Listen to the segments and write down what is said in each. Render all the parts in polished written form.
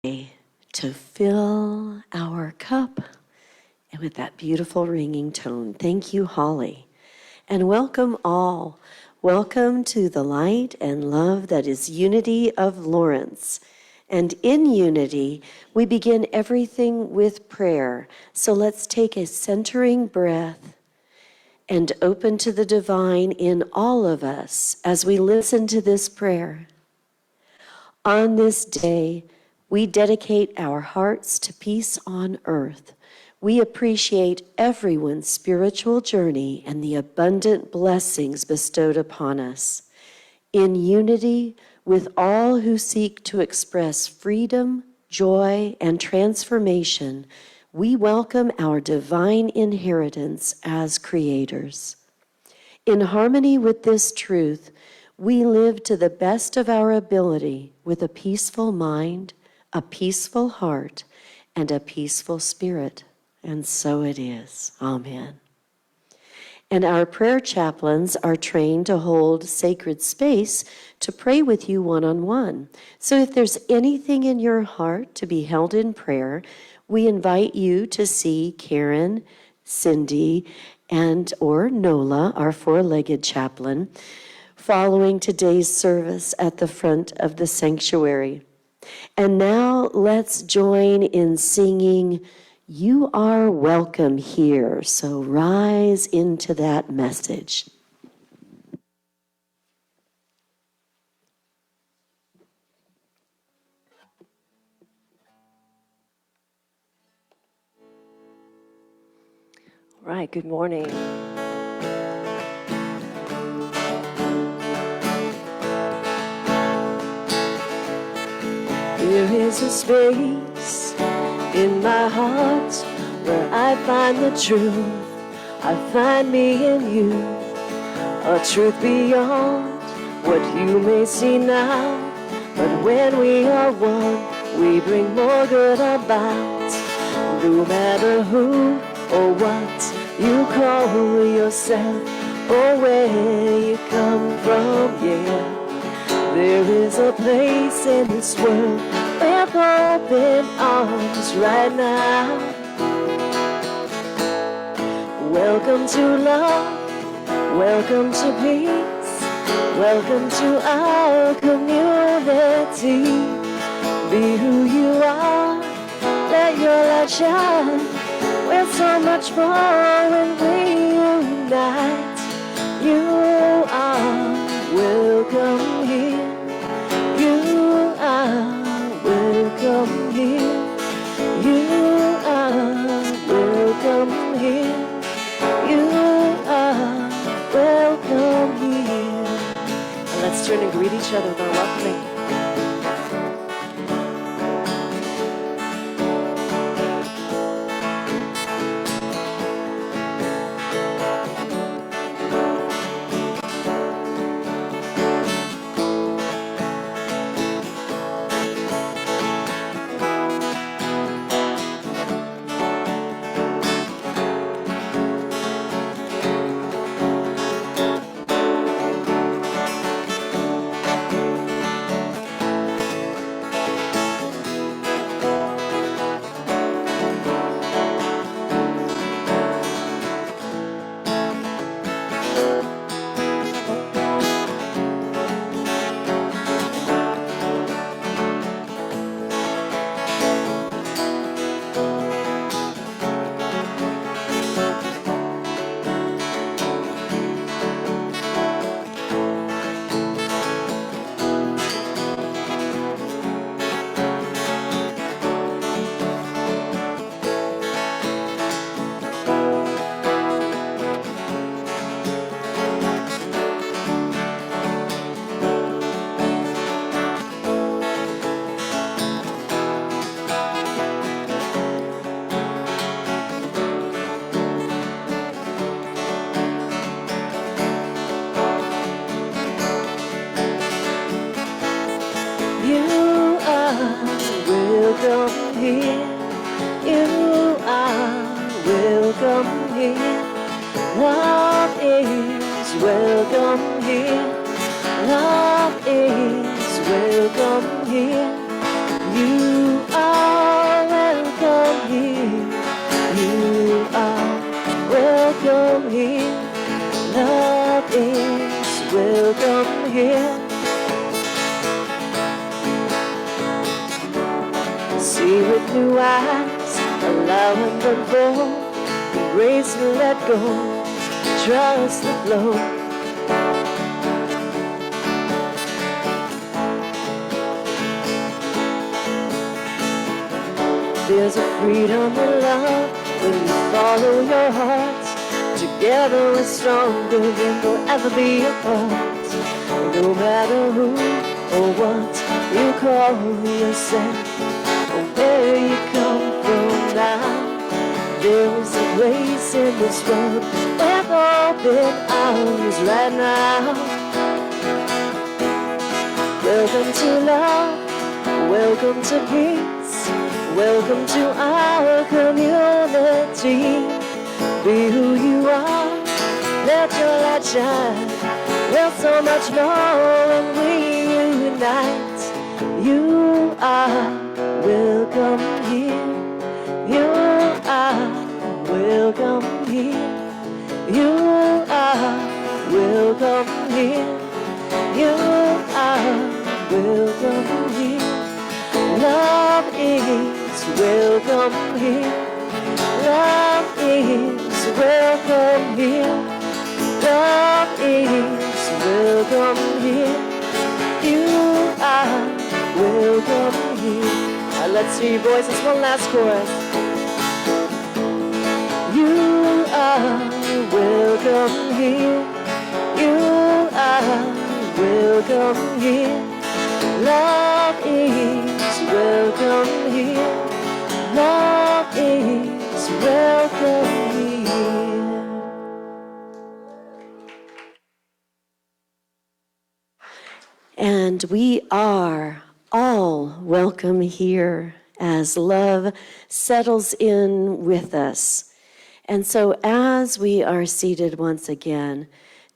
to fill our cup and with that beautiful ringing tone. Thank you, Holly. And welcome all. Welcome to the light and love that is Unity of Lawrence. And in unity, we begin everything with prayer. So let's take a centering breath and open to the divine in all of us as we listen to this prayer. On this day, we dedicate our hearts to peace on earth. We appreciate everyone's spiritual journey and the abundant blessings bestowed upon us. In unity with all who seek to express freedom, joy, and transformation, we welcome our divine inheritance as creators. In harmony with this truth, we live to the best of our ability with a peaceful mind, a peaceful heart, and a peaceful spirit. And so it is. Amen. And our prayer chaplains are trained to hold sacred space to pray with you one-on-one. So if there's anything in your heart to be held in prayer, we invite you to see Karen, Cindy, and or Nola, our four-legged chaplain, following today's service at the front of the sanctuary. And now let's join in singing, "You Are Welcome Here." So rise into that message. All right, good morning. There is a space in my heart where I find the truth. I find me in you, a truth beyond what you may see now. But when we are one, we bring more good about. No matter who or what you call yourself or where you come from, yeah. There is a place in this world with open arms right now. Welcome to love, welcome to peace, welcome to our community. Be who you are, let your light shine. We're so much more when we unite. You are welcome here. You are welcome here. You are welcome here. You are welcome here. And let's turn and greet each other with our welcoming. welcome here. You are welcome here. Love is welcome here. Love is welcome here. You See with new eyes, allow and unfold, embrace and let go, trust the flow. There's a freedom in love when you follow your heart. Together we're stronger than we'll ever be apart. No matter who or what you call yourself, or where you come from now, there is a place in this world with open arms right now. Welcome to love, welcome to peace, welcome to our community. Be who you are, let your light shine. There's so much more when we unite. You are welcome here. You are welcome here. You are welcome here. You are welcome here. Love is welcome here. Love is welcome here. Love is welcome here. You are welcome here. Let's hear your voices, one last chorus. You are welcome here. You are welcome here. Love is welcome here. Love is welcome here. And we are all welcome here as love settles in with us. And so as we are seated once again,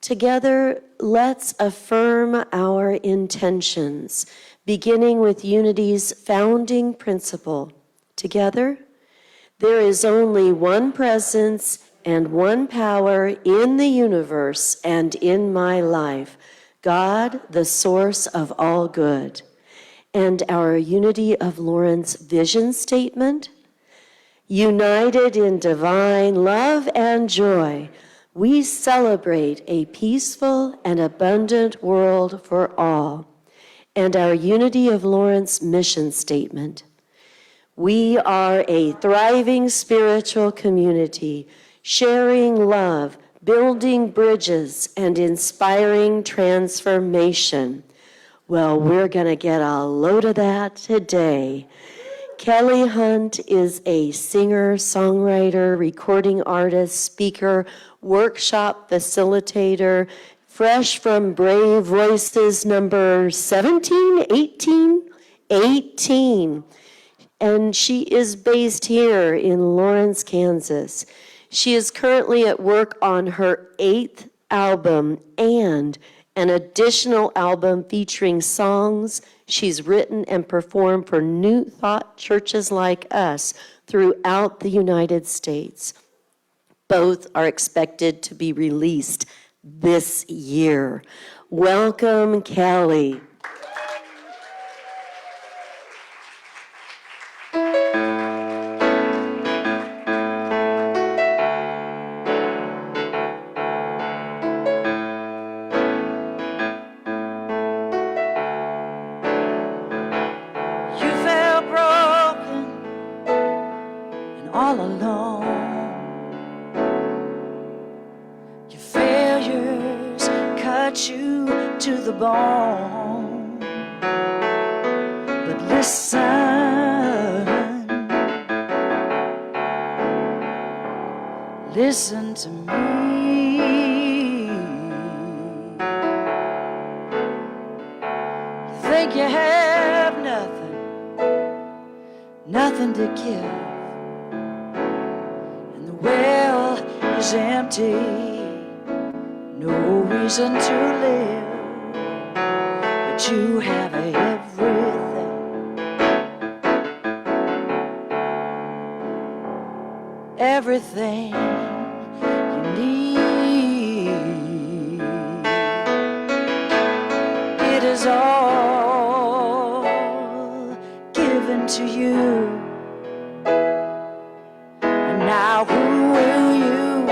together let's affirm our intentions, beginning with Unity's founding principle. Together, there is only one presence and one power in the universe and in my life, God, the source of all good. And our Unity of Lawrence vision statement, united in divine love and joy, we celebrate a peaceful and abundant world for all. And our Unity of Lawrence mission statement, we are a thriving spiritual community, sharing love, building bridges, and inspiring transformation. Well, we're going to get a load of that today. Kelley Hunt is a singer, songwriter, recording artist, speaker, workshop facilitator, fresh from Brave Voices number 17, 18. And she is based here in Lawrence, Kansas. She is currently at work on her 8th album and an additional album featuring songs she's written and performed for New Thought churches like us throughout the United States. Both are expected to be released this year. Welcome, Kelley. All alone, your failures cut you to the bone. But listen to me. You think you have nothing to give. Well is empty, no reason to live, but you have everything you need. It is all given given to you. And now who will you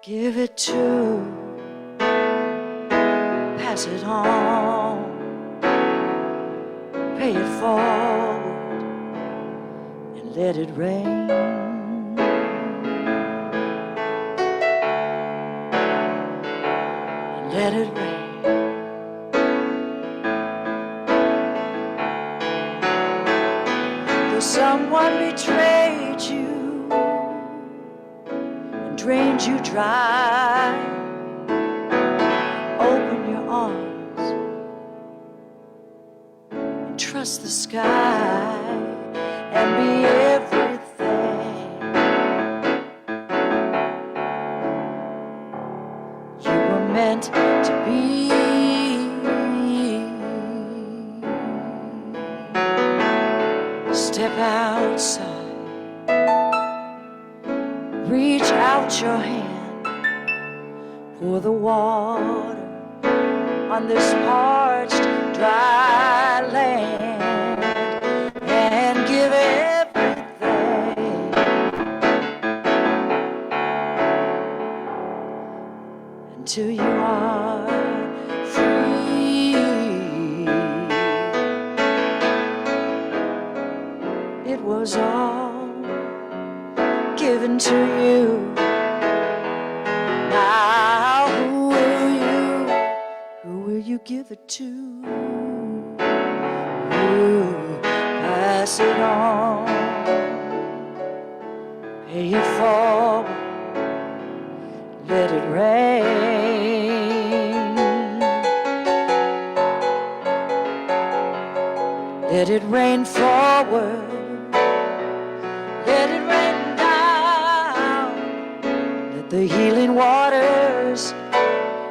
give it to? Pass it on, pay it forward, and let it rain. And let it rain. Someone betrayed you and drained you dry. Open your arms and trust the sky and be everything you were meant to be. Step outside, reach out your hand, pour the water on this parched, dry land, and give everything until you are free. It was all given to you. Now who will you give it to? Pass it on, pay it forward, let it rain. Let it rain forward, let it rain down. Let the healing waters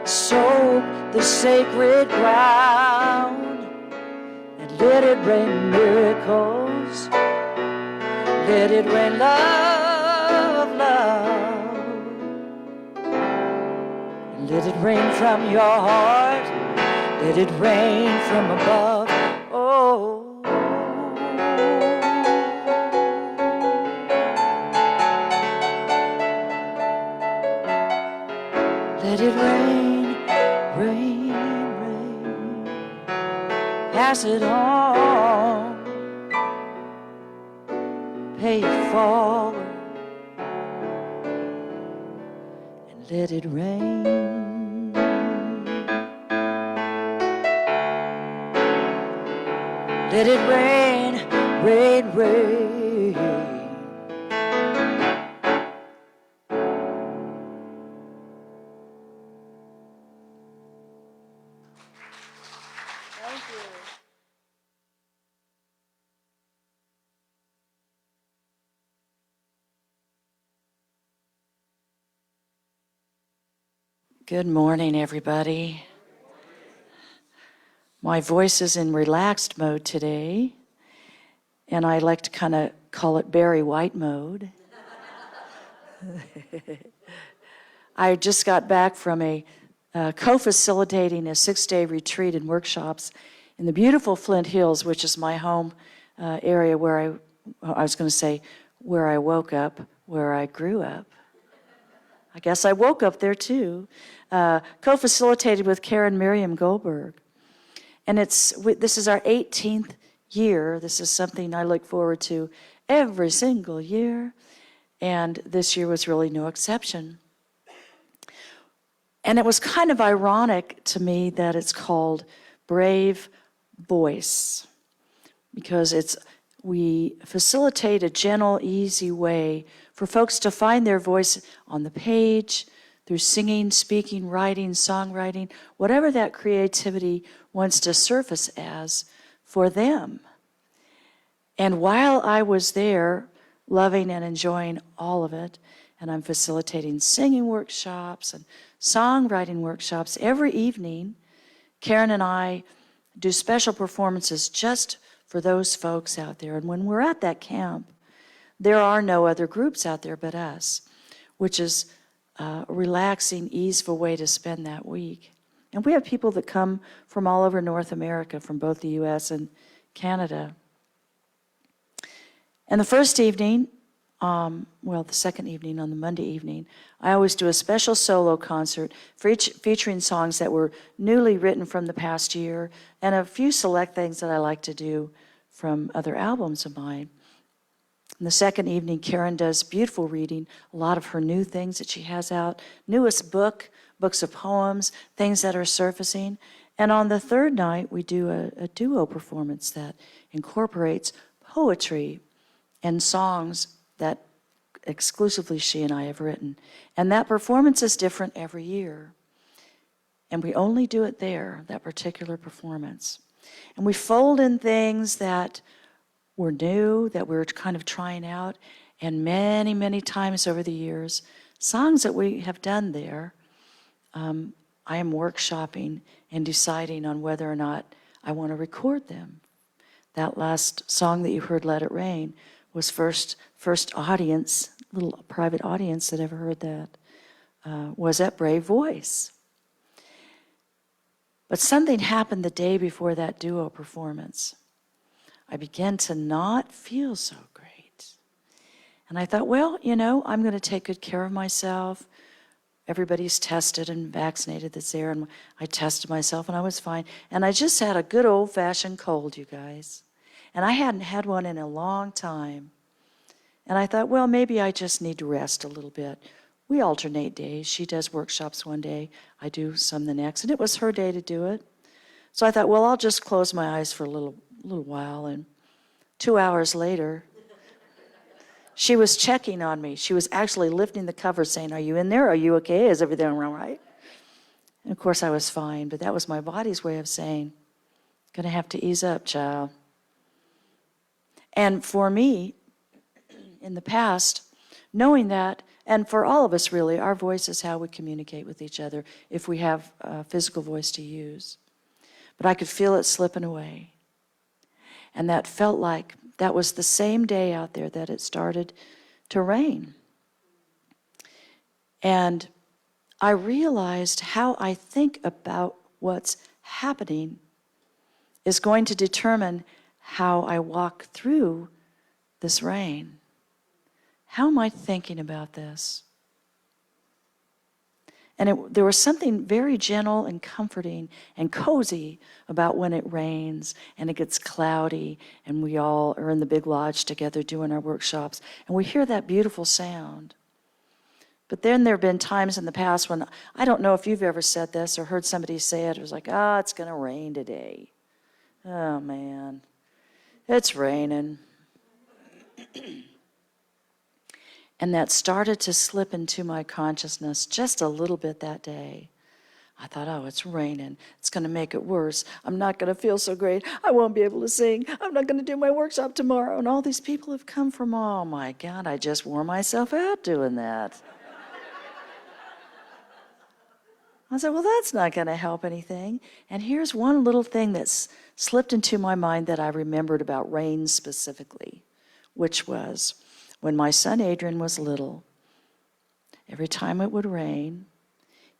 soak the sacred ground. And let it rain miracles. Let it rain love, love. And let it rain from your heart. Let it rain from above. Oh. Let it rain, rain, rain. Pass it on, pay it forward, and let it rain. Let it rain, rain, rain. Good morning, everybody. My voice is in relaxed mode today, and I like to kind of call it Barry White mode. I just got back from co-facilitating a 6-day retreat and workshops in the beautiful Flint Hills, which is my home area where I was going to say where I woke up, where I grew up. I guess I woke up there too. Co-facilitated with Karen Miriam Goldberg. And this is our 18th year. This is something I look forward to every single year. And this year was really no exception. And it was kind of ironic to me that it's called Brave Voice, because we facilitate a gentle, easy way for folks to find their voice on the page, through singing, speaking, writing, songwriting, whatever that creativity wants to surface as for them. And while I was there, loving and enjoying all of it, and I'm facilitating singing workshops and songwriting workshops every evening, Karen and I do special performances just for those folks out there. And when we're at that camp, there are no other groups out there but us, which is a relaxing, easeful way to spend that week. And we have people that come from all over North America, from both the U.S. and Canada. And the first evening, the second evening on the Monday evening, I always do a special solo concert featuring songs that were newly written from the past year and a few select things that I like to do from other albums of mine. And the second evening, Karen does beautiful reading, a lot of her new things that she has out, newest books of poems, things that are surfacing. And on the third night, we do a duo performance that incorporates poetry and songs that exclusively she and I have written. And that performance is different every year. And we only do it there, that particular performance. And we fold in things that were new, that we were kind of trying out, and many, many times over the years, songs that we have done there, I am workshopping and deciding on whether or not I want to record them. That last song that you heard, Let It Rain, was first audience, little private audience that ever heard that, was at Brave Voice. But something happened the day before that duo performance. I began to not feel so great. And I thought, well, I'm going to take good care of myself. Everybody's tested and vaccinated that's there, and I tested myself, and I was fine. And I just had a good old-fashioned cold, you guys. And I hadn't had one in a long time. And I thought, well, maybe I just need to rest a little bit. We alternate days. She does workshops one day. I do some the next. And it was her day to do it. So I thought, well, I'll just close my eyes for a little while. And 2 hours later, she was checking on me. She was actually lifting the cover saying, are you in there? Are you okay? Is everything all right? And of course I was fine, but that was my body's way of saying, gonna have to ease up, child. And for me, in the past, knowing that, and for all of us really, our voice is how we communicate with each other if we have a physical voice to use. But I could feel it slipping away. And that felt like that was the same day out there that it started to rain. And I realized how I think about what's happening is going to determine how I walk through this rain. How am I thinking about this? And there was something very gentle and comforting and cozy about when it rains and it gets cloudy and we all are in the big lodge together doing our workshops and we hear that beautiful sound. But then there have been times in the past when, I don't know if you've ever said this or heard somebody say it, it was like, it's going to rain today. Oh man, it's raining. And that started to slip into my consciousness just a little bit that day. I thought, it's raining. It's going to make it worse. I'm not going to feel so great. I won't be able to sing. I'm not going to do my workshop tomorrow. And all these people have come from, oh my God, I just wore myself out doing that. I said, well, that's not going to help anything. And here's one little thing that's slipped into my mind that I remembered about rain specifically, which was, when my son Adrian was little, every time it would rain,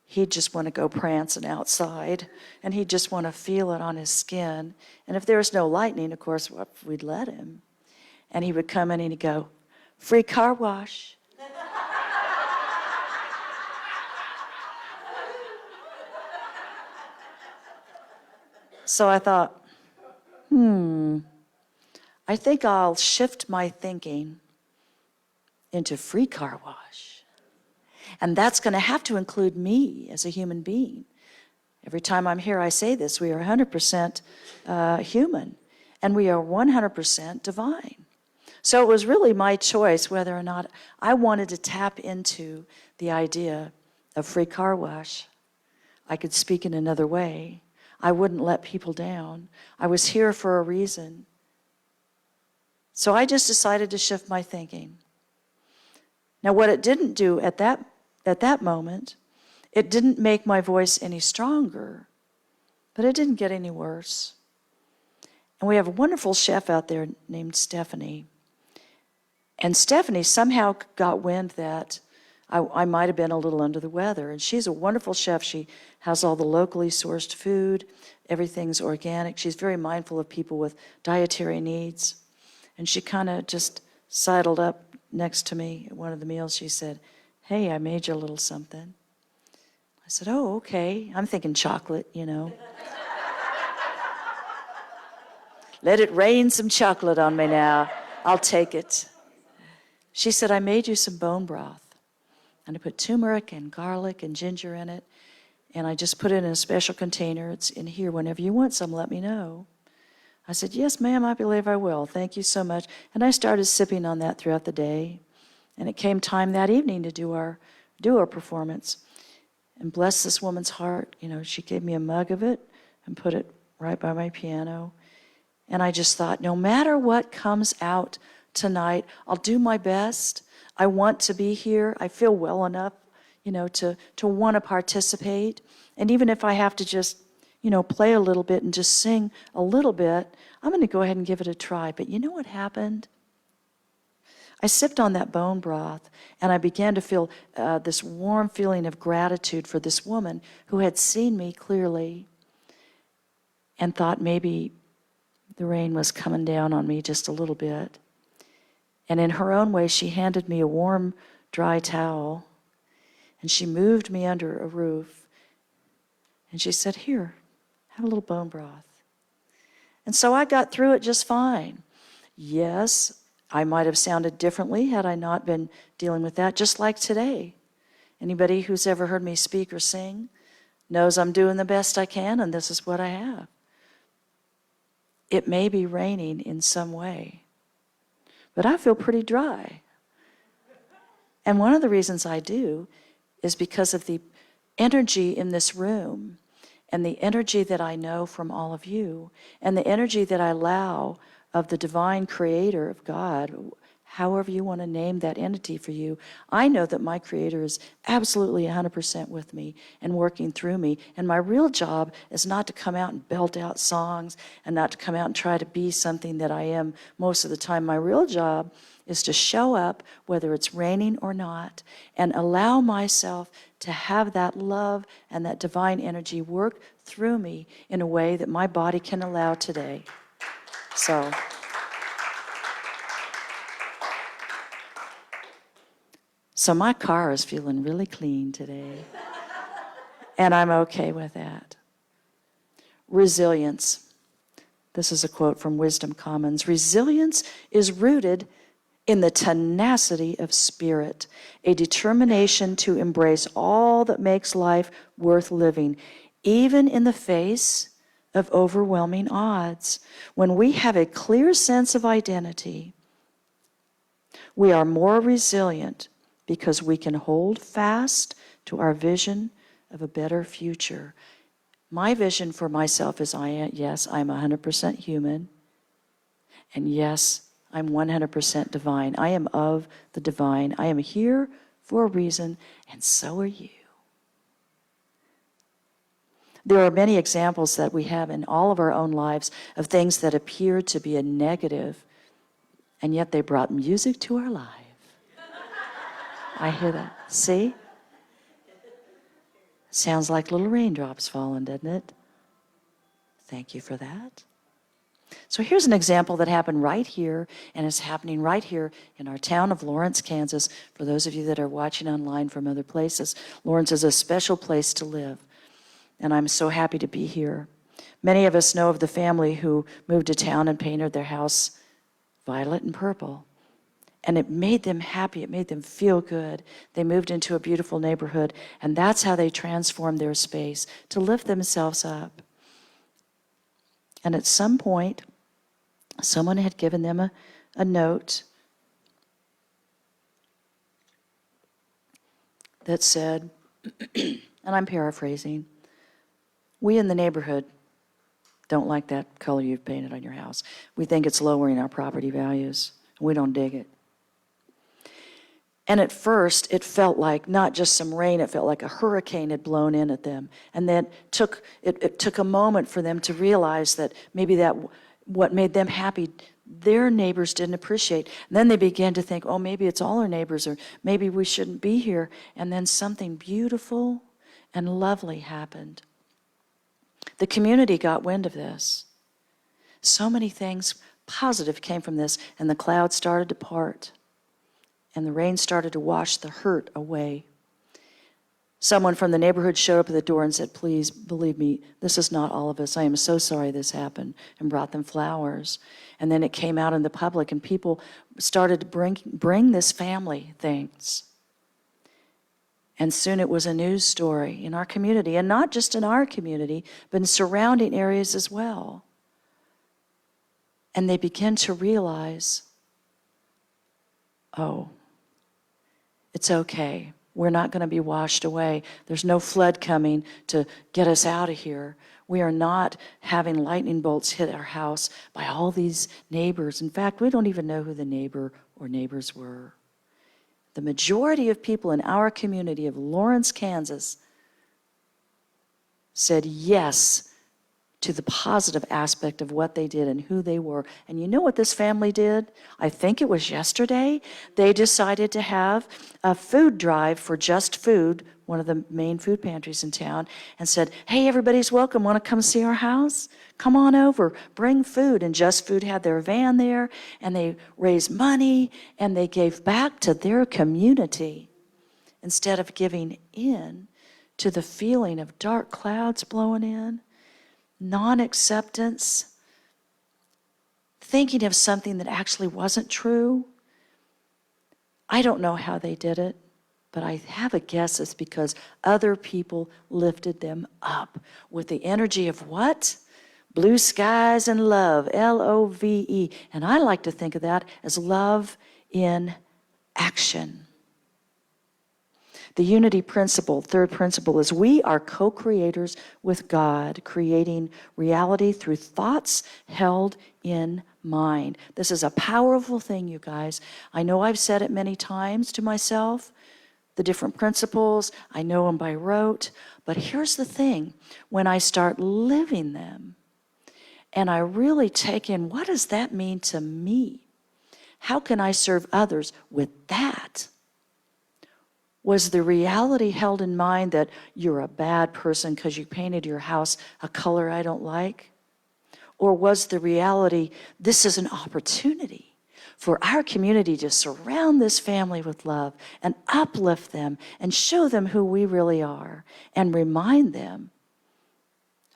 he'd just want to go prancing outside, and he'd just want to feel it on his skin. And if there was no lightning, of course, we'd let him. And he would come in and he'd go, free car wash. So I thought, I think I'll shift my thinking into free car wash. And that's going to have to include me as a human being. Every time I'm here, I say this, we are 100% human, and we are 100% divine. So it was really my choice whether or not I wanted to tap into the idea of free car wash. I could speak in another way. I wouldn't let people down. I was here for a reason. So I just decided to shift my thinking. Now, what it didn't do at that moment, it didn't make my voice any stronger, but it didn't get any worse. And we have a wonderful chef out there named Stephanie. And Stephanie somehow got wind that I might have been a little under the weather. And she's a wonderful chef. She has all the locally sourced food. Everything's organic. She's very mindful of people with dietary needs. And she kind of just sidled up next to me at one of the meals. She said, "Hey, I made you a little something." I said, "Oh, okay." I'm thinking chocolate, you know. Let it rain some chocolate on me now. I'll take it. She said, "I made you some bone broth. And I put turmeric and garlic and ginger in it. And I just put it in a special container. It's in here. Whenever you want some, let me know." I said, "Yes, ma'am, I believe I will. Thank you so much." And I started sipping on that throughout the day. And it came time that evening to do our performance. And bless this woman's heart, you know, she gave me a mug of it and put it right by my piano. And I just thought, no matter what comes out tonight, I'll do my best. I want to be here. I feel well enough, you know, to want to participate. And even if I have to just, you know, play a little bit and just sing a little bit, I'm going to go ahead and give it a try. But you know what happened? I sipped on that bone broth, and I began to feel this warm feeling of gratitude for this woman who had seen me clearly and thought maybe the rain was coming down on me just a little bit. And in her own way, she handed me a warm, dry towel, and she moved me under a roof, and she said, "Here, have a little bone broth." And so I got through it just fine. Yes, I might have sounded differently had I not been dealing with that, just like today. Anybody who's ever heard me speak or sing knows I'm doing the best I can, and this is what I have. It may be raining in some way, but I feel pretty dry. And one of the reasons I do is because of the energy in this room and the energy that I know from all of you and the energy that I allow of the divine creator of God, however you want to name that entity for you. I know that my creator is absolutely 100% with me and working through me. And my real job is not to come out and belt out songs and not to come out and try to be something that I am most of the time. My real job is to show up, whether it's raining or not, and allow myself to have that love and that divine energy work through me in a way that my body can allow today. So my car is feeling really clean today, and I'm okay with that. Resilience. This is a quote from Wisdom Commons. "Resilience is rooted in the tenacity of spirit, a determination to embrace all that makes life worth living, even in the face of overwhelming odds. When we have a clear sense of identity, we are more resilient because we can hold fast to our vision of a better future." My vision for myself is yes, I'm 100% human, and yes, I'm 100% divine. I am of the divine. I am here for a reason, and so are you. There are many examples that we have in all of our own lives of things that appeared to be a negative, and yet they brought music to our life. I hear that. See? Sounds like little raindrops falling, doesn't it? Thank you for that. So here's an example that happened right here and is happening right here in our town of Lawrence, Kansas. For those of you that are watching online from other places, Lawrence is a special place to live, and I'm so happy to be here. Many of us know of the family who moved to town and painted their house violet and purple. And it made them happy. It made them feel good. They moved into a beautiful neighborhood, and that's how they transformed their space to lift themselves up. And at some point, someone had given them a note that said, and I'm paraphrasing, "We in the neighborhood don't like that color you've painted on your house. We think it's lowering our property values. We don't dig it." And at first, it felt like not just some rain, it felt like a hurricane had blown in at them. And then it took a moment for them to realize that maybe that what made them happy, their neighbors didn't appreciate. And then they began to think, oh, maybe it's all our neighbors, or maybe we shouldn't be here. And then something beautiful and lovely happened. The community got wind of this. So many things positive came from this, and the clouds started to part, and the rain started to wash the hurt away. Someone from the neighborhood showed up at the door and said, "Please, believe me, this is not all of us. I am so sorry this happened," and brought them flowers. And then it came out in the public, and people started to bring this family things. And soon it was a news story in our community, and not just in our community, but in surrounding areas as well. And they began to realize, oh, it's okay. We're not going to be washed away. There's no flood coming to get us out of here. We are not having lightning bolts hit our house by all these neighbors. In fact, we don't even know who the neighbor or neighbors were. The majority of people in our community of Lawrence, Kansas, said yes to the positive aspect of what they did and who they were. And you know what this family did? I think it was yesterday. They decided to have a food drive for Just Food, one of the main food pantries in town, and said, "Hey, everybody's welcome. Want to come see our house? Come on over. Bring food." And Just Food had their van there, and they raised money, and they gave back to their community instead of giving in to the feeling of dark clouds blowing in, non-acceptance, thinking of something that actually wasn't true. I don't know how they did it, but I have a guess it's because other people lifted them up with the energy of what? Blue skies and love, L-O-V-E. And I like to think of that as love in action. The unity principle, third principle, is we are co-creators with God, creating reality through thoughts held in mind. This is a powerful thing, you guys. I know I've said it many times to myself, the different principles. I know them by rote. But here's the thing. When I start living them, and I really take in, what does that mean to me? How can I serve others with that? Was the reality held in mind that you're a bad person because you painted your house a color I don't like? Or was the reality, this is an opportunity for our community to surround this family with love and uplift them and show them who we really are and remind them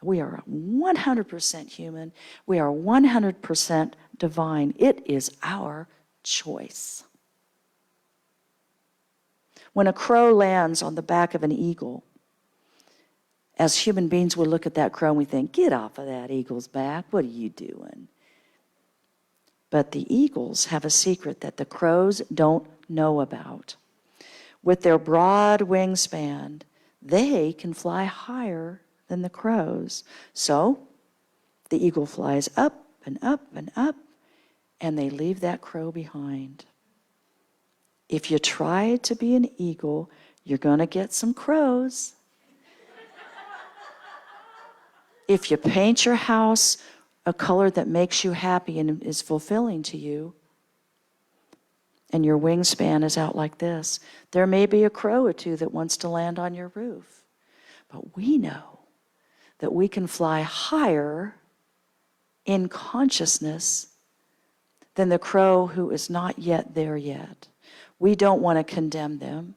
we are 100% human, we are 100% divine. It is our choice. When a crow lands on the back of an eagle, as human beings, we look at that crow and we think, "Get off of that eagle's back. What are you doing?" But the eagles have a secret that the crows don't know about. With their broad wingspan, they can fly higher than the crows. So the eagle flies up and up and up, and they leave that crow behind. If you try to be an eagle, you're going to get some crows. If you paint your house a color that makes you happy and is fulfilling to you, and your wingspan is out like this, there may be a crow or two that wants to land on your roof. But we know that we can fly higher in consciousness than the crow who is not yet there yet. We don't want to condemn them,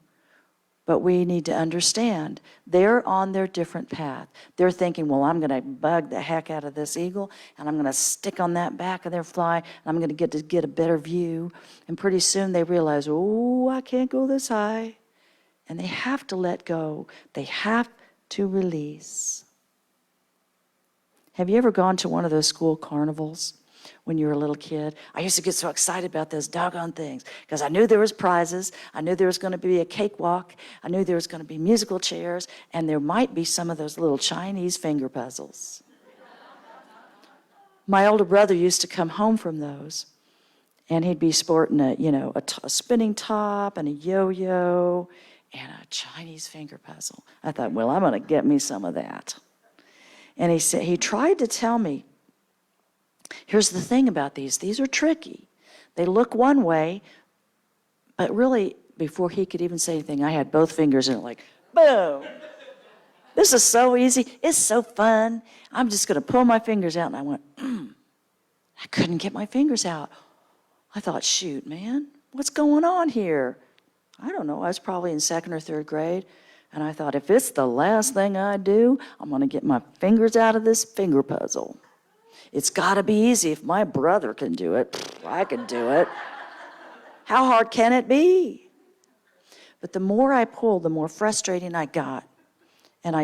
but we need to understand they're on their different path. They're thinking, well, I'm going to bug the heck out of this eagle, and I'm going to stick on that back of their fly, and I'm going to get a better view. And pretty soon they realize, oh, I can't go this high. And they have to let go. They have to release. Have you ever gone to one of those school carnivals when you were a little kid? I used to get so excited about those doggone things because I knew there was prizes. I knew there was going to be a cakewalk. I knew there was going to be musical chairs, and there might be some of those little Chinese finger puzzles. My older brother used to come home from those, and he'd be sporting a spinning top and a yo-yo and a Chinese finger puzzle. I thought, well, I'm going to get me some of that. And he tried to tell me, here's the thing about these are tricky. They look one way, but really, before he could even say anything, I had both fingers in it like, boom. This is so easy. It's so fun. I'm just going to pull my fingers out. And I went, I couldn't get my fingers out. I thought, shoot, man, what's going on here? I don't know. I was probably in 2nd or 3rd grade. And I thought, if it's the last thing I do, I'm going to get my fingers out of this finger puzzle. It's got to be easy. If my brother can do it, I can do it. How hard can it be? But the more I pulled, the more frustrating I got. And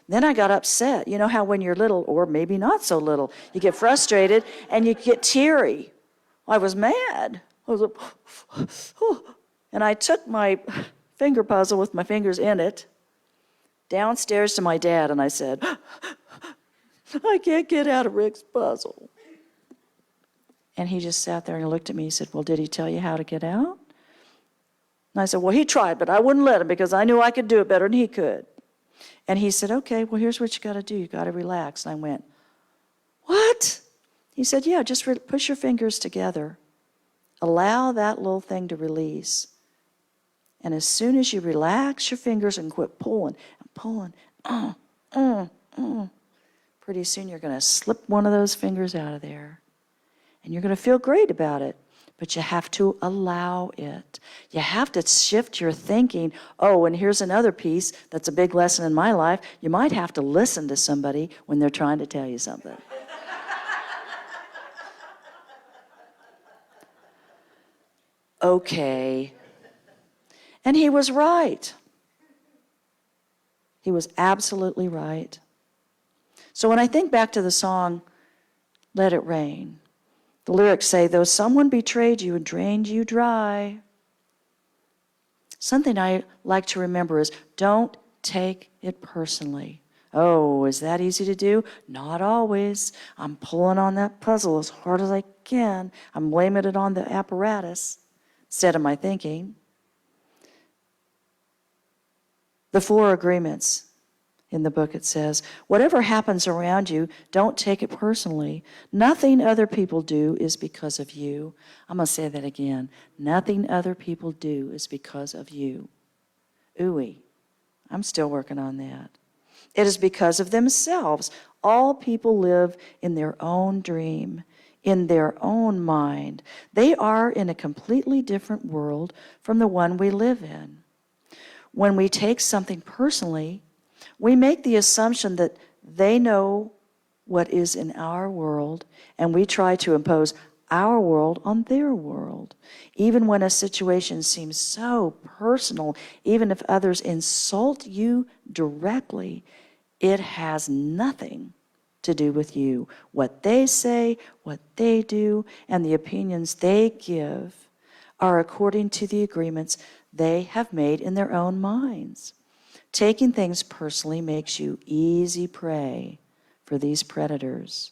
then I got upset. You know how when you're little, or maybe not so little, you get frustrated and you get teary. I was mad. I was like, and I took my finger puzzle with my fingers in it downstairs to my dad, and I said, I can't get out of Rick's puzzle. And he just sat there and looked at me. He said, well, did he tell you how to get out? And I said, well, he tried, but I wouldn't let him because I knew I could do it better than he could. And he said, okay, well, here's what you got to do. You got to relax. And I went, what? He said, yeah, just push your fingers together. Allow that little thing to release. And as soon as you relax your fingers and quit pulling and pulling, pretty soon you're going to slip one of those fingers out of there. And you're going to feel great about it. But you have to allow it. You have to shift your thinking. Oh, and here's another piece that's a big lesson in my life. You might have to listen to somebody when they're trying to tell you something. Okay. And he was right. He was absolutely right. So when I think back to the song, Let It Rain, the lyrics say, though someone betrayed you and drained you dry. Something I like to remember is, don't take it personally. Oh, is that easy to do? Not always. I'm pulling on that puzzle as hard as I can. I'm blaming it on the apparatus instead of my thinking. The 4 agreements. In the book it says, whatever happens around you, don't take it personally. Nothing other people do is because of you. I'm going to say that again. Nothing other people do is because of you. Ooey. I'm still working on that. It is because of themselves. All people live in their own dream, in their own mind. They are in a completely different world from the one we live in. When we take something personally, we make the assumption that they know what is in our world, and we try to impose our world on their world. Even when a situation seems so personal, even if others insult you directly, it has nothing to do with you. What they say, what they do, and the opinions they give are according to the agreements they have made in their own minds. Taking things personally makes you easy prey for these predators.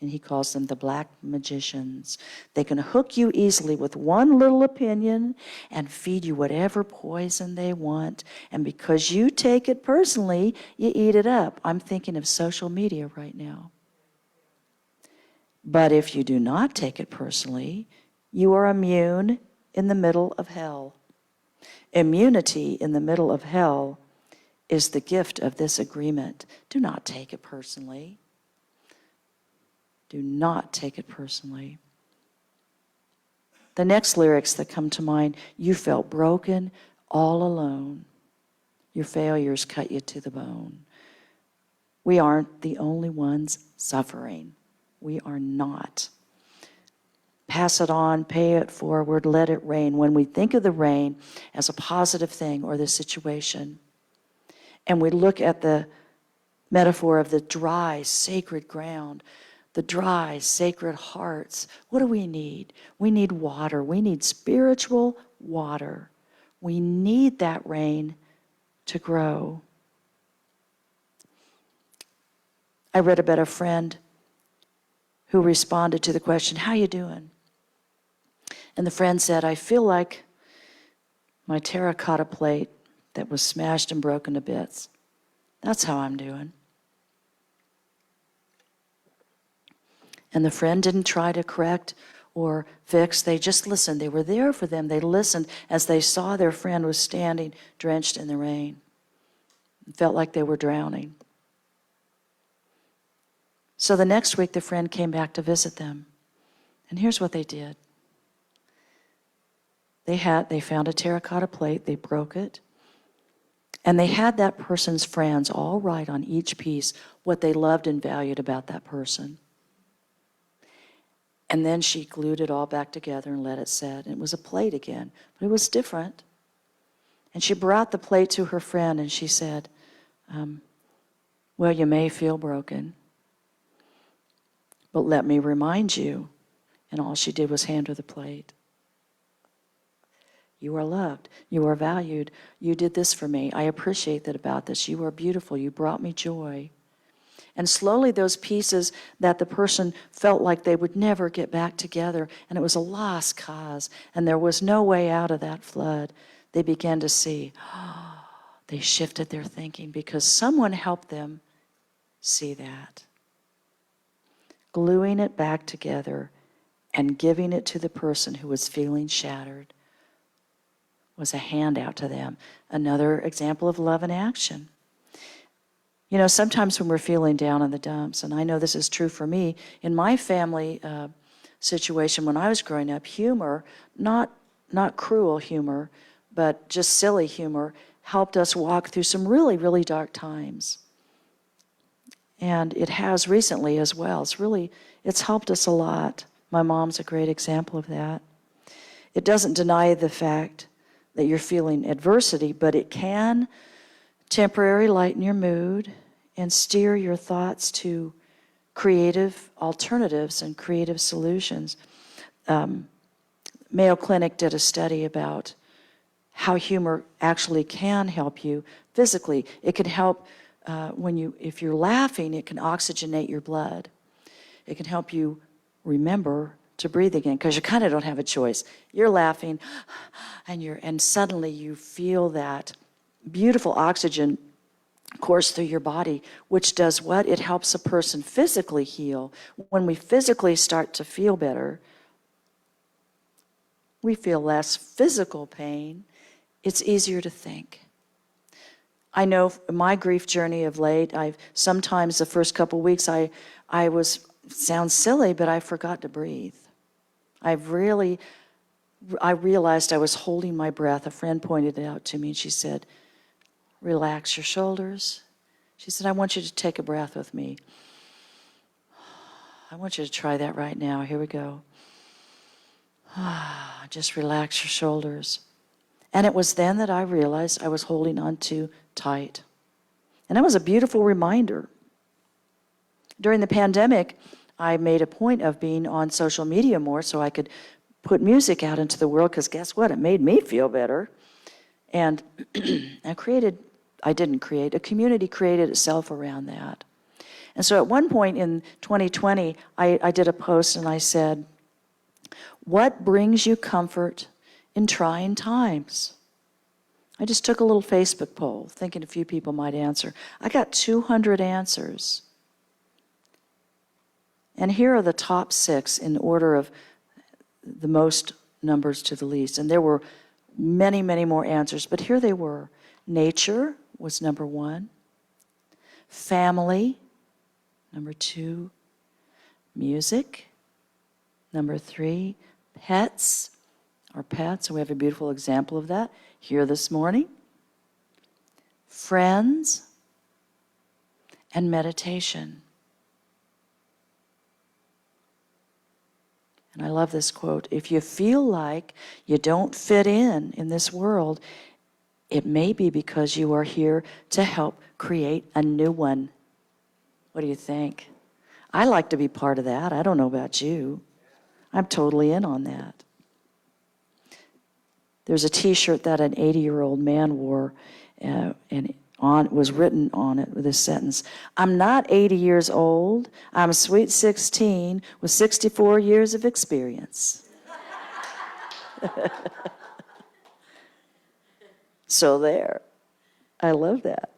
And he calls them the black magicians. They can hook you easily with one little opinion and feed you whatever poison they want. And because you take it personally, you eat it up. I'm thinking of social media right now. But if you do not take it personally, you are immune in the middle of hell. Immunity in the middle of hell is the gift of this agreement. Do not take it personally. Do not take it personally. The next lyrics that come to mind, you felt broken, all alone. Your failures cut you to the bone. We aren't the only ones suffering. We are not. Pass it on, pay it forward, let it rain. When we think of the rain as a positive thing or the situation, and we look at the metaphor of the dry, sacred ground, the dry, sacred hearts. What do we need? We need water. We need spiritual water. We need that rain to grow. I read about a friend who responded to the question, how you doing? And the friend said, I feel like my terracotta plate that was smashed and broken to bits. That's how I'm doing. And the friend didn't try to correct or fix. They just listened. They were there for them. They listened as they saw their friend was standing drenched in the rain. It felt like they were drowning. So the next week, the friend came back to visit them. And here's what they did. They found a terracotta plate, they broke it, and they had that person's friends all write on each piece what they loved and valued about that person. And then she glued it all back together and let it set. And it was a plate again, but it was different. And she brought the plate to her friend and she said, well, you may feel broken, but let me remind you. And all she did was hand her the plate. You are loved. You are valued. You did this for me. I appreciate that about this. You are beautiful. You brought me joy. And slowly those pieces that the person felt like they would never get back together, and it was a lost cause, and there was no way out of that flood, they began to see, they shifted their thinking because someone helped them see that. Gluing it back together and giving it to the person who was feeling shattered was a handout to them. Another example of love in action. You know, sometimes when we're feeling down in the dumps, and I know this is true for me, in my family situation when I was growing up, humor, not cruel humor, but just silly humor, helped us walk through some really, really dark times. And it has recently as well. It's helped us a lot. My mom's a great example of that. It doesn't deny the fact that you're feeling adversity, but it can temporarily lighten your mood and steer your thoughts to creative alternatives and creative solutions. Mayo Clinic did a study about how humor actually can help you physically. It can help if you're laughing, it can oxygenate your blood. It can help you remember to breathe again, because you kind of don't have a choice. You're laughing, and suddenly you feel that beautiful oxygen course through your body, which does what? It helps a person physically heal. When we physically start to feel better, we feel less physical pain. It's easier to think. I know my grief journey of late, sometimes the first couple weeks I sounds silly, but I forgot to breathe. I realized I was holding my breath. A friend pointed it out to me and she said, relax your shoulders. She said, I want you to take a breath with me. I want you to try that right now. Here we go. Just relax your shoulders. And it was then that I realized I was holding on too tight. And that was a beautiful reminder. During the pandemic, I made a point of being on social media more so I could put music out into the world, because guess what? It made me feel better. And a community created itself around that. And so at one point in 2020, I did a post and I said, what brings you comfort in trying times? I just took a little Facebook poll, thinking a few people might answer. I got 200 answers. And here are the top 6 in order of the most numbers to the least. And there were many, many more answers, but here they were. Nature was number 1. Family, number 2. Music, number 3. Pets, and we have a beautiful example of that here this morning. Friends, and meditation. And I love this quote. If you feel like you don't fit in this world, it may be because you are here to help create a new one. What do you think? I like to be part of that. I don't know about you. I'm totally in on that. There's a T-shirt that an 80-year-old man wore, and was written on it with this sentence: I'm not 80 years old. I'm sweet 16 with 64 years of experience. So there. I love that.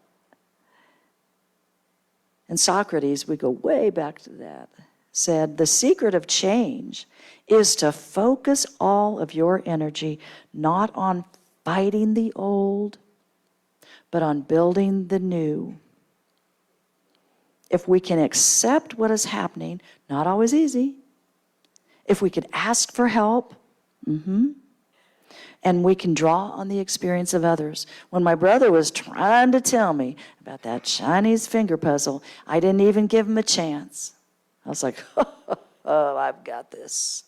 And Socrates, we go way back to that, said, the secret of change is to focus all of your energy not on fighting the old, but on building the new. If we can accept what is happening, not always easy, if we could ask for help, and we can draw on the experience of others. When my brother was trying to tell me about that Chinese finger puzzle, I didn't even give him a chance. I was like, oh, I've got this.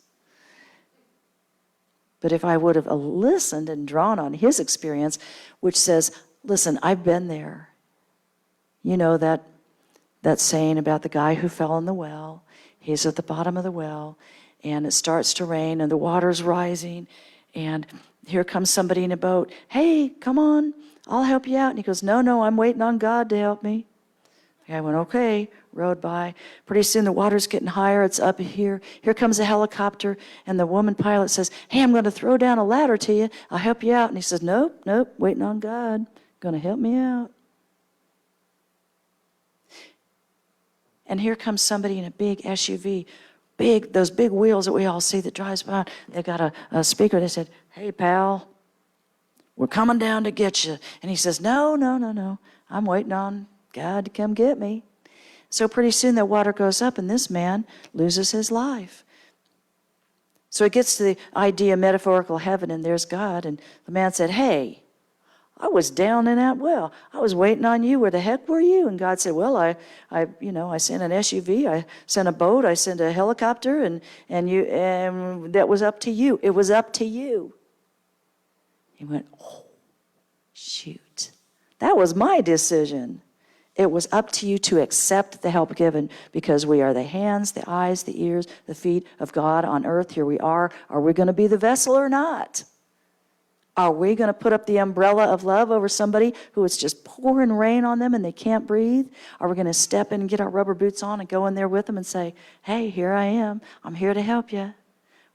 But if I would have listened and drawn on his experience, which says, listen, I've been there. You know that saying about the guy who fell in the well. He's at the bottom of the well, and it starts to rain, and the water's rising, and here comes somebody in a boat. Hey, come on, I'll help you out. And he goes, no, I'm waiting on God to help me. The guy went, okay, rowed by. Pretty soon the water's getting higher. It's up here. Here comes a helicopter, and the woman pilot says, hey, I'm going to throw down a ladder to you. I'll help you out. And he says, nope, waiting on God. Going to help me out. And here comes somebody in a big SUV, those big wheels that we all see that drives by. They got a speaker. They said, hey, pal, we're coming down to get you. And he says, no. I'm waiting on God to come get me. So pretty soon the water goes up, and this man loses his life. So it gets to the idea of metaphorical heaven, and there's God. And the man said, hey, I was down in that well. I was waiting on you. Where the heck were you? And God said, well, I sent an SUV, I sent a boat, I sent a helicopter, and that was up to you. It was up to you. He went, oh, shoot. That was my decision. It was up to you to accept the help given, because we are the hands, the eyes, the ears, the feet of God on earth. Here we are. Are we going to be the vessel or not? Are we going to put up the umbrella of love over somebody who is just pouring rain on them and they can't breathe? Are we going to step in and get our rubber boots on and go in there with them and say, hey, here I am. I'm here to help you.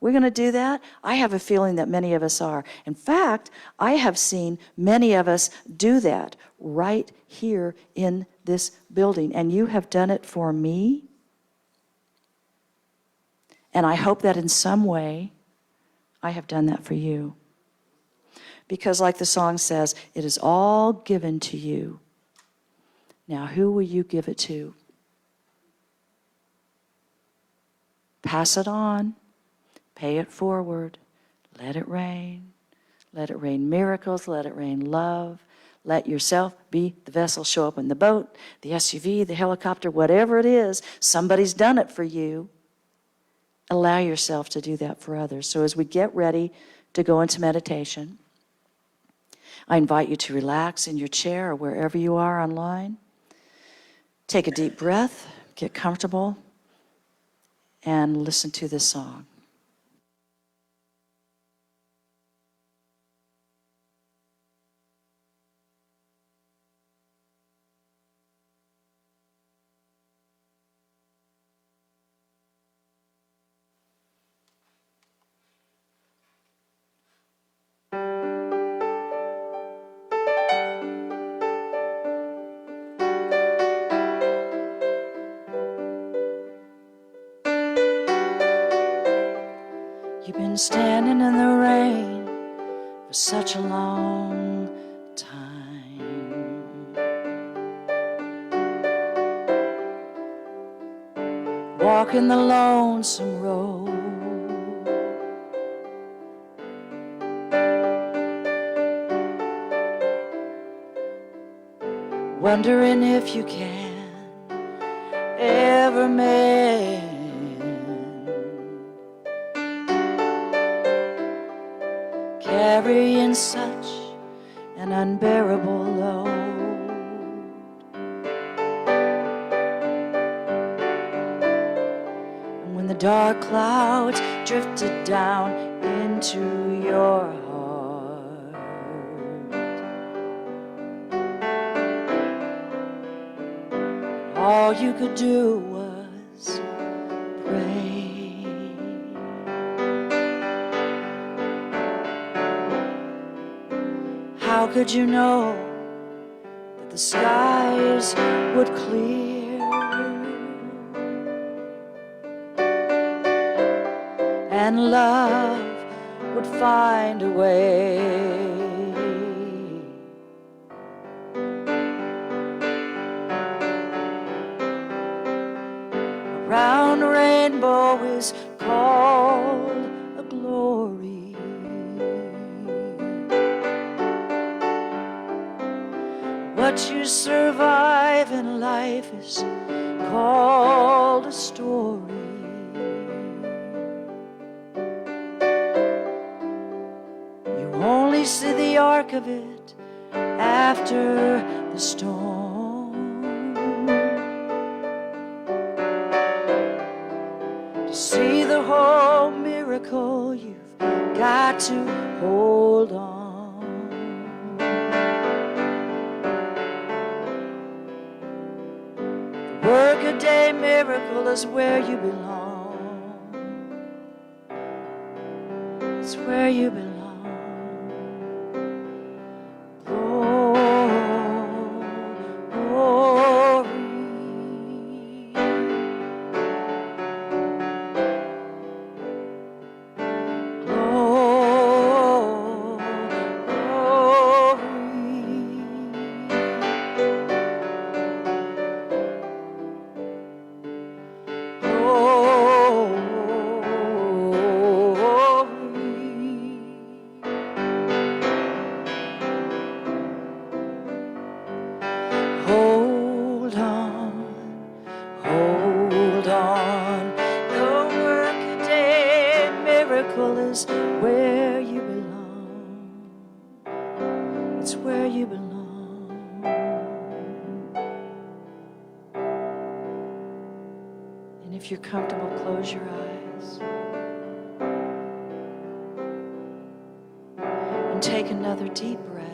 We're going to do that? I have a feeling that many of us are. In fact, I have seen many of us do that right here in this building. And you have done it for me. And I hope that in some way I have done that for you. Because like the song says, it is all given to you. Now, who will you give it to? Pass it on. Pay it forward. Let it rain. Let it rain miracles. Let it rain love. Let yourself be the vessel. Show up in the boat, the SUV, the helicopter, whatever it is. Somebody's done it for you. Allow yourself to do that for others. So as we get ready to go into meditation, I invite you to relax in your chair or wherever you are online. Take a deep breath, get comfortable, and listen to this song. You've been standing in the rain for such a long time, walking the lonesome road, wondering if you can ever mend. Carrying such an unbearable load. And when the dark clouds drifted down into your heart, all you could do was pray. How could you know that the skies would clear and love would find a way? A round rainbow is called what you survive in life is called a story. You only see the arc of it after the storm. To see the whole miracle, you've got to hold on. The workaday miracle is where you belong. It's where you belong. Hold on. The workaday miracle is where you belong. It's where you belong. And if you're comfortable, close your eyes. And take another deep breath.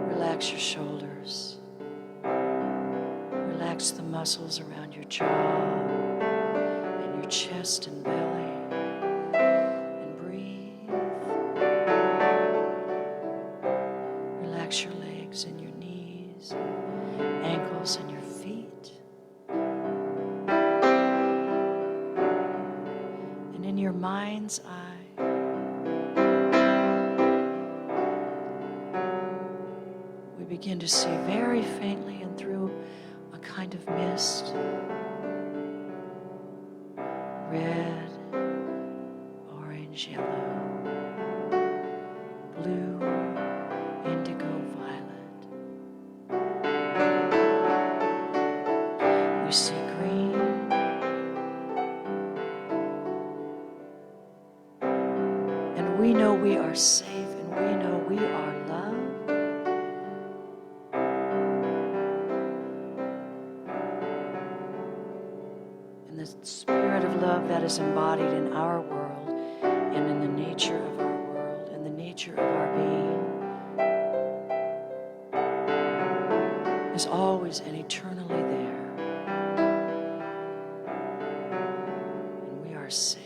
Relax your shoulders. Relax the muscles around your jaw and your chest and belly. And breathe. Relax your legs and your knees, ankles and your feet. And in your mind's eye, we begin to see very faintly and through a kind of mist, red, orange, yellow, blue, indigo, violet. We see green, and we know we are safe, and we know we are loved. The spirit of love that is embodied in our world and in the nature of our world and the nature of our being is always and eternally there. And we are safe.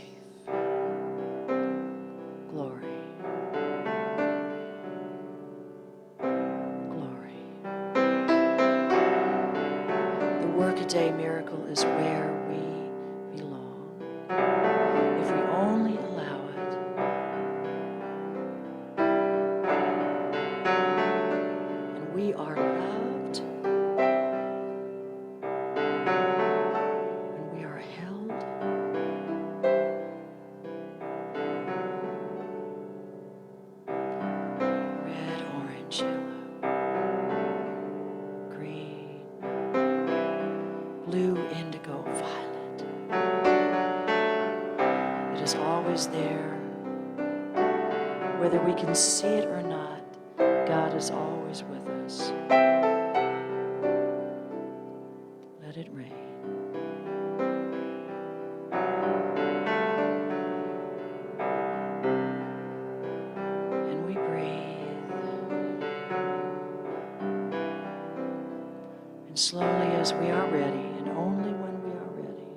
Glory. Glory. The workaday miracle is where we belong, if we only allow it. And we are loved, and we are held, red, orange, yellow, green, blue, indigo, violet. It is always there. Whether we can see it or not, God is always with us. Let it rain. And we breathe. And slowly, as we are ready, and only when we are ready,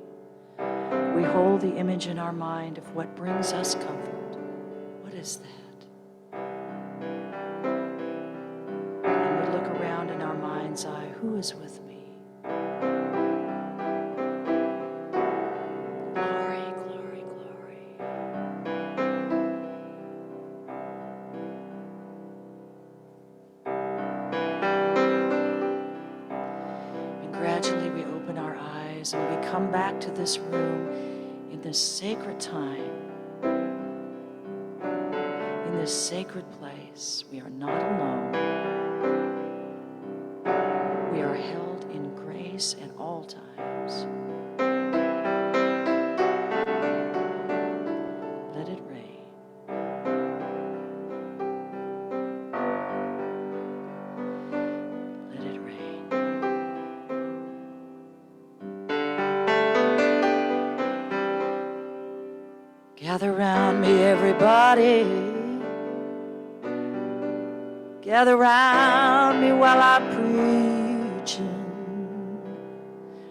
we hold the image in our mind of what brings us comfort. What is that? And we look around in our mind's eye. Who is with me? Glory, glory, glory. And gradually we open our eyes and we come back to this room in this sacred time, in this sacred place. voice. We are not alone. We are held in grace at all times. Let it rain. Let it rain. Gather round me, everybody. Gather round me while I'm preaching.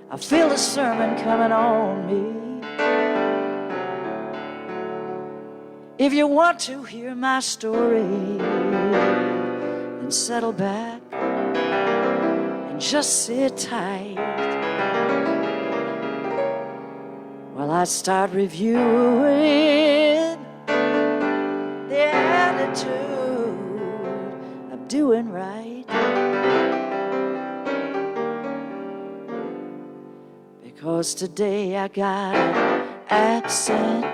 I feel the sermon coming on me. If you want to hear my story, then settle back and just sit tight while I start reviewing the attitude of doing right. Because today I got an accent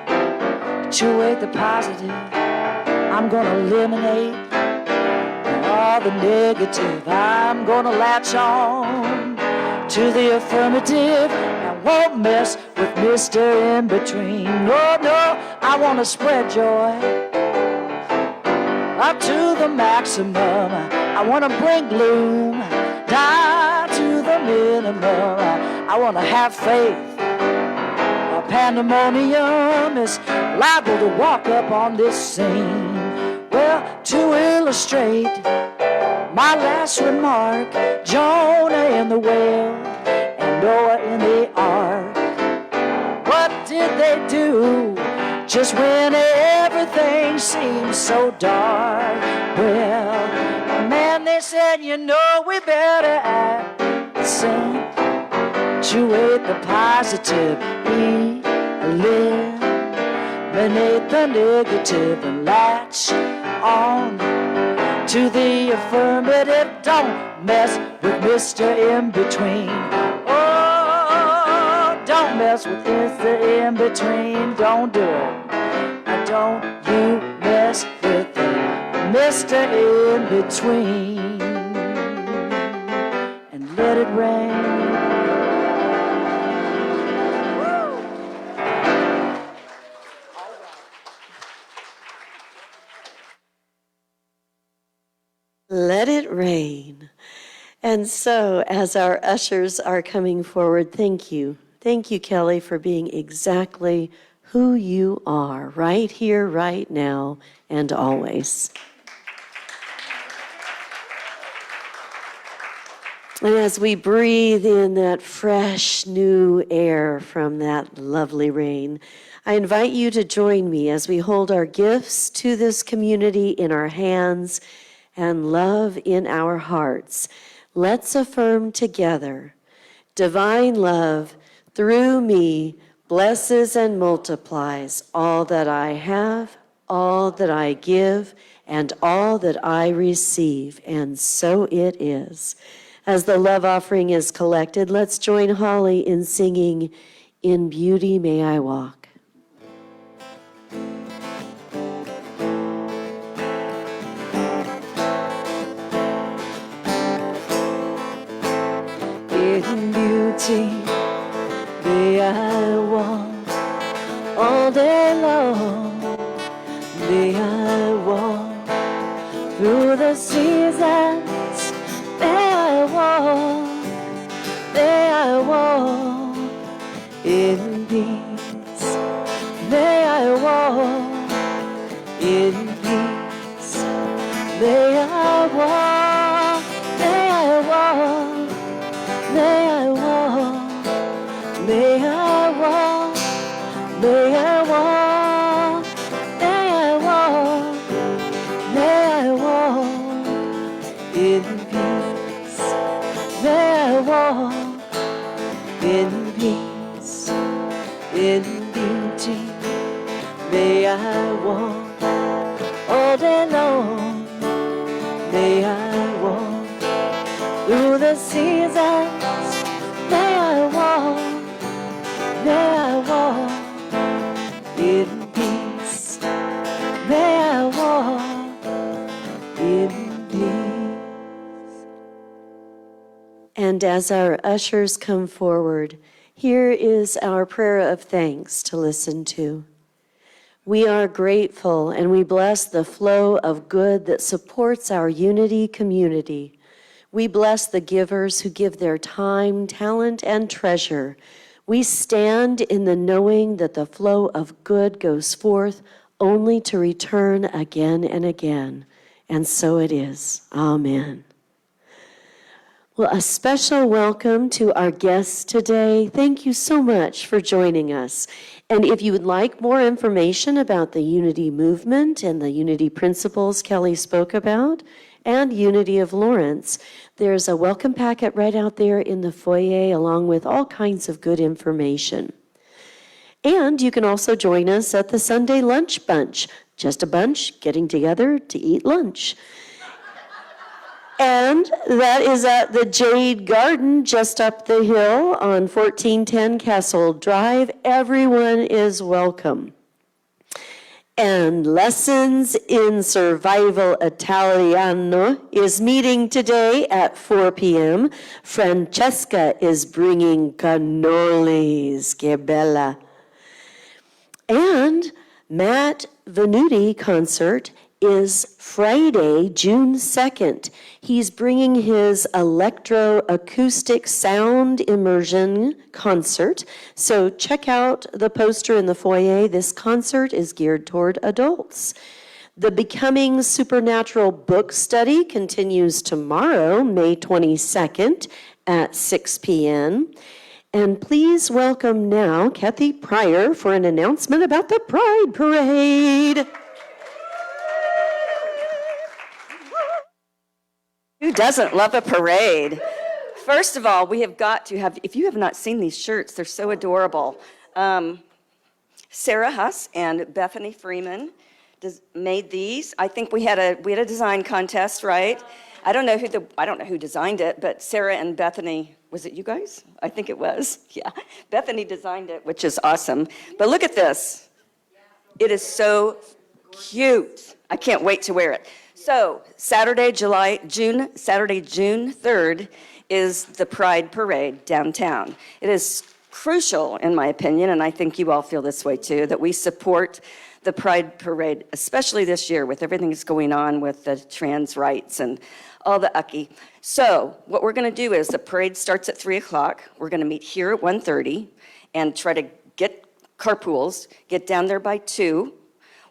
to weigh the positive. I'm gonna eliminate all the negative. I'm gonna latch on to the affirmative and won't mess with Mr. In Between. No, no, I wanna spread joy up to the maximum. I wanna bring gloom down to the minimum. I wanna have faith. Pandemonium is liable to walk up on this scene. Well, to illustrate my last remark, Jonah in the whale and Noah in the ark. What did they do just when everything seemed so dark? Well, man, they said, you know, we better accent to the positive, eliminate the negative and latch on to the affirmative. Don't mess with Mr. In Between. Oh, don't mess with Mr. In Between. Don't do it. Don't you mess with Mr. In Between. And let it rain. Let it rain. And so, as our ushers are coming forward, thank you. Thank you, Kelley, for being exactly who you are, right here, right now, and always. And as we breathe in that fresh, new air from that lovely rain, I invite you to join me as we hold our gifts to this community in our hands and love in our hearts. Let's affirm together, divine love through me blesses and multiplies all that I have, all that I give, and all that I receive. And so it is. As the love offering is collected, let's join Holly in singing, In Beauty May I Walk. In beauty may I walk all day long. May I walk through the seasons. May I walk in peace. May I walk in peace. May I walk. May I walk. May I walk, may I walk, may I walk, may I walk, may I walk in peace. May I walk in peace, in beauty. May I walk all day long. May I walk through the seasons. May I walk in peace. May I walk And as our ushers come forward, here is our prayer of thanks to listen to. We are grateful and we bless the flow of good that supports our unity community. We bless the givers who give their time, talent, and treasure. We stand in the knowing that the flow of good goes forth only to return again and again. And so it is. Amen. Well, a special welcome to our guests today. Thank you so much for joining us. And if you would like more information about the Unity movement and the Unity principles Kelley spoke about, and Unity of Lawrence, there's a welcome packet right out there in the foyer along with all kinds of good information. And you can also join us at the Sunday Lunch Bunch, just a bunch getting together to eat lunch. And that is at the Jade Garden just up the hill on 1410 Castle Drive. Everyone is welcome. And Lessons in Survival Italiano is meeting today at 4 p.m. Francesca is bringing cannolis. Que bella. And Matt Venuti concert is Friday, June 2nd. He's bringing his electroacoustic sound immersion concert. So check out the poster in the foyer. This concert is geared toward adults. The Becoming Supernatural book study continues tomorrow, May 22nd at 6 p.m. And please welcome now Kathy Pryor for an announcement about the Pride Parade. Who doesn't love a parade? First of all, we have got to have, if you have not seen these shirts, they're so adorable. Sarah Huss and Bethany Freeman made these. I think we had a design contest, right? I don't know who designed it, but Sarah and Bethany, was it you guys? I think it was. Yeah. Bethany designed it, which is awesome. But look at this. It is so cute. I can't wait to wear it. So Saturday, June 3rd is the Pride Parade downtown. It is crucial, in my opinion, and I think you all feel this way too, that we support the Pride Parade, especially this year with everything that's going on with the trans rights and all the ucky. So what we're going to do is the parade starts at 3 o'clock. We're going to meet here at 1:30 and try to get carpools, get down there by 2.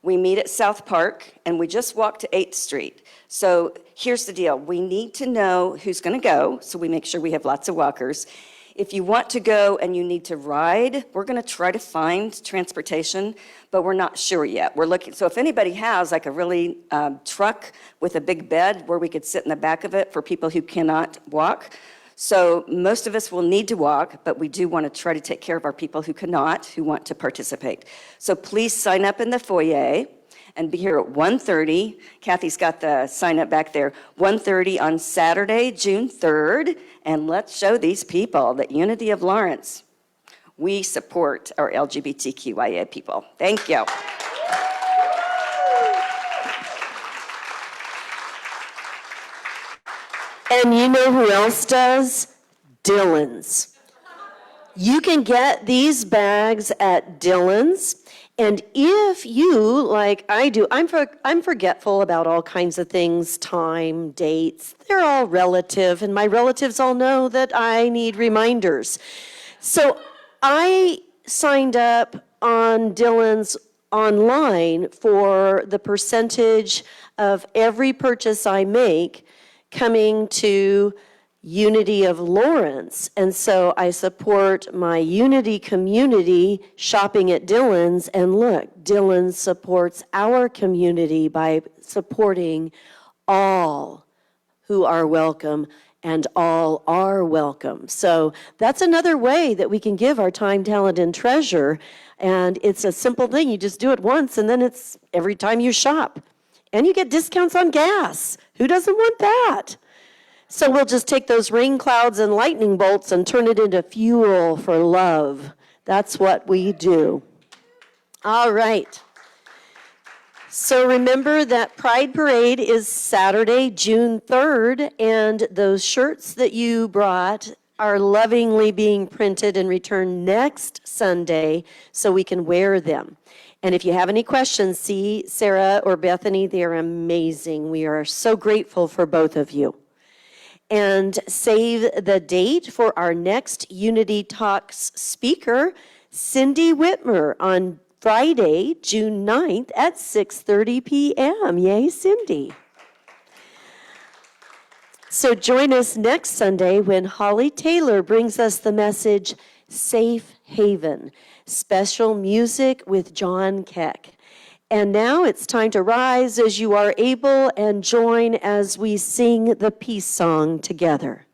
We meet at South Park, and we just walk to 8th Street. So here's the deal. We need to know who's going to go, so we make sure we have lots of walkers. If you want to go and you need to ride, we're going to try to find transportation, but we're not sure yet. We're looking. So if anybody has like a really truck with a big bed where we could sit in the back of it for people who cannot walk. So most of us will need to walk, but we do want to try to take care of our people who cannot, who want to participate. So please sign up in the foyer and be here at 1:30. Kathy's got the sign up back there. 1:30 on Saturday, June 3rd. And let's show these people that Unity of Lawrence, we support our LGBTQIA people. Thank you. And you know who else does? Dillon's. You can get these bags at Dillon's. And if you, like I do, I'm forgetful about all kinds of things, time, dates. They're all relative, and my relatives all know that I need reminders. So I signed up on Dillon's online for the percentage of every purchase I make coming to Unity of Lawrence. And so I support my Unity community shopping at Dillon's. And look, Dillon's supports our community by supporting all who are welcome, and all are welcome. So that's another way that we can give our time, talent, and treasure. And it's a simple thing. You just do it once, and then it's every time you shop. And you get discounts on gas. Who doesn't want that? So we'll just take those rain clouds and lightning bolts and turn it into fuel for love. That's what we do. All right. So remember that Pride Parade is Saturday, June 3rd, and those shirts that you brought are lovingly being printed and returned next Sunday so we can wear them. And if you have any questions, see Sarah or Bethany. They are amazing. We are so grateful for both of you. And save the date for our next Unity Talks speaker, Cindy Whitmer, on Friday, June 9th at 6:30 p.m. Yay, Cindy. So join us next Sunday when Holly Taylor brings us the message, Safe Haven, special music with John Keck. And now it's time to rise as you are able and join as we sing the peace song together.